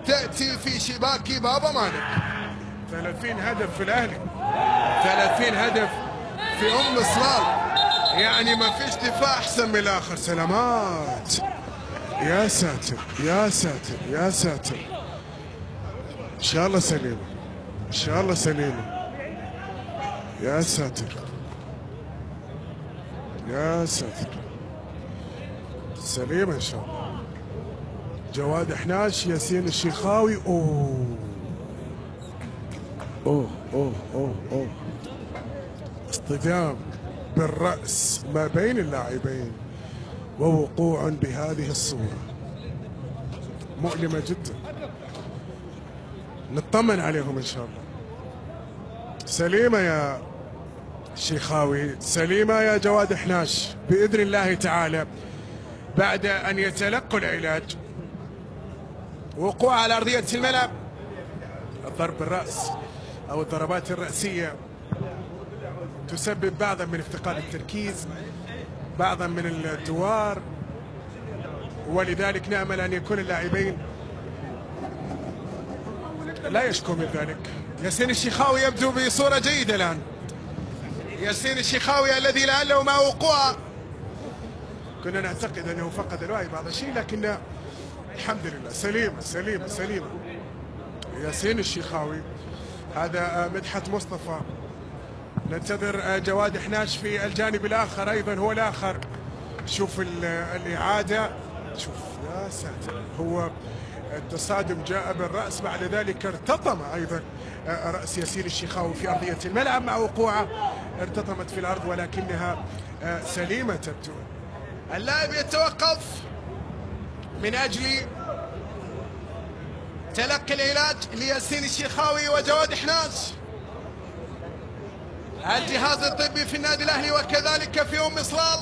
تأتي في شباك بابا مالك. 30 هدف في الأهلي، 30 هدف في صلال، يعني ما فيش دفاع أحسن من الآخر. سلامات، يا ساتر يا ساتر يا ساتر. إن شاء الله سليمة، إن شاء الله سليمة. يا ساتر يا ساتر، سليمة إن شاء الله. جواد حناش، ياسين الشيخاوي. أوه أوه أوه أوه أوه، اصطدام بالرأس ما بين اللاعبين ووقوع بهذه الصورة مؤلمة جدا. نطمن عليهم إن شاء الله. سليمة يا شيخاوي، سليمة يا جواد حناش بإذن الله تعالى، بعد أن يتلقوا العلاج. وقوع على أرضية الملعب، الضرب بالرأس أو الضربات الرأسية تسبب بعضا من افتقاد التركيز، بعضا من الدوار، ولذلك نأمل أن يكون اللاعبين لا يشكو من ذلك. ياسين الشيخاوي يبدو بصورة جيدة الآن. ياسين الشيخاوي الذي لعله مع وقوع كنا نعتقد أنه فقد الوعي بعض الشيء، لكن الحمد لله سليمة سليمة سليمة. ياسين الشيخاوي، هذا مدحت مصطفى. ننتظر جواد حناش في الجانب الآخر أيضا، هو الآخر. شوف الإعادة، شوف يا ساتر، هو التصادم جاء بالرأس، بعد ذلك ارتطم أيضا رأس ياسين الشيخاوي في أرضية الملعب مع وقوعه، ارتطمت في الأرض ولكنها سليمة تبدو. اللاعب يتوقف من أجل تلقي العلاج لياسين الشيخاوي وجواد حناش. الجهاز الطبي في النادي الأهلي وكذلك في صلال.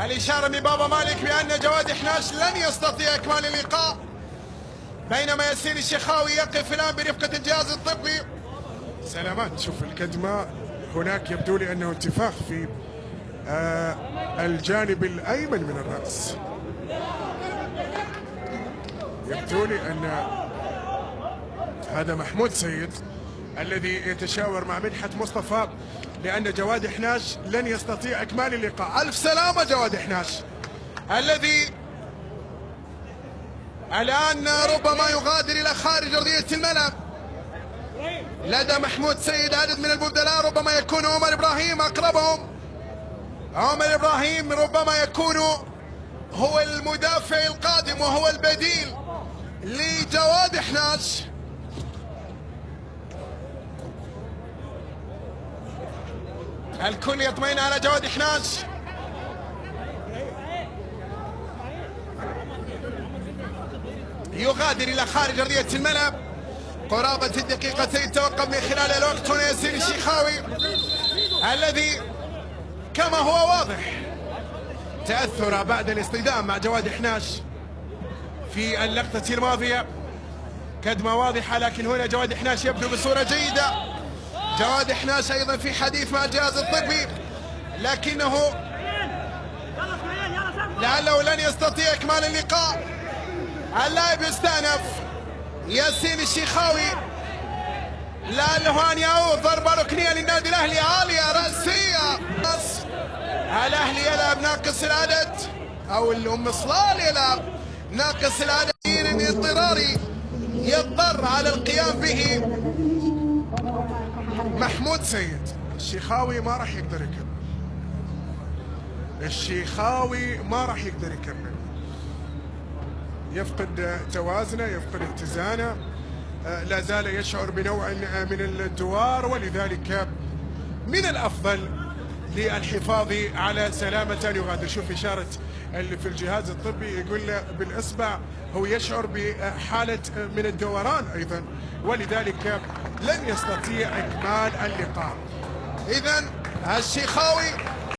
الإشارة من بابا مالك بأن جواد حناش لن يستطيع إكمال اللقاء، بينما ياسين الشيخاوي يقف الآن برفقة الجهاز الطبي. سلامات، شوف الكدمة هناك، يبدو لي أنه انتفاخ في الجانب الأيمن من الرأس. يبدو لي أن هذا محمود سيد الذي يتشاور مع مدحت مصطفى، لأن جواد حناش لن يستطيع إكمال اللقاء. ألف سلامة جواد حناش الذي الآن ربما يغادر إلى خارج أرضية الملعب. لدى محمود سيد عدد من البدلاء، ربما يكون عمر إبراهيم أقربهم. عمر إبراهيم ربما يكون هو المدافع القادم وهو البديل لجواد حناش. الكل يطمئن على جواد حناش. يغادر إلى خارج أرضية الملعب قرابة الدقيقتين، توقف من خلال الوقت. هنا ياسين الشيخاوي الذي كما هو واضح تأثر بعد الاصطدام مع جواد حناش في اللقطة الماضية، كدمة واضحة، لكن هنا جواد حناش يبدو بصورة جيدة. جواد حناش أيضا في حديث مع الجهاز الطبي، لكنه لعله لن يستطيع إكمال اللقاء. اللاعب يستأنف. ياسين الشيخاوي لعله أن يعود ضربة ركنية للنادي الأهلي عالية رأسية. الأهلي يلعب ناقص العدد، أو صلال يلعب ناقص العدد اضطراري يضطر على القيام به محمود سيد. الشيخاوي ما راح يقدر يكمل، الشيخاوي ما راح يقدر يكمل، يفقد توازنه، يفقد اتزانه، لا زال يشعر بنوع من الدوار، ولذلك من الافضل للحفاظ على سلامة أن يغادر. شوف إشارة اللي في الجهاز الطبي يقول بالإصبع، هو يشعر بحالة من الدوران أيضا، ولذلك لن يستطيع إكمال اللقاء. إذن الشيخاوي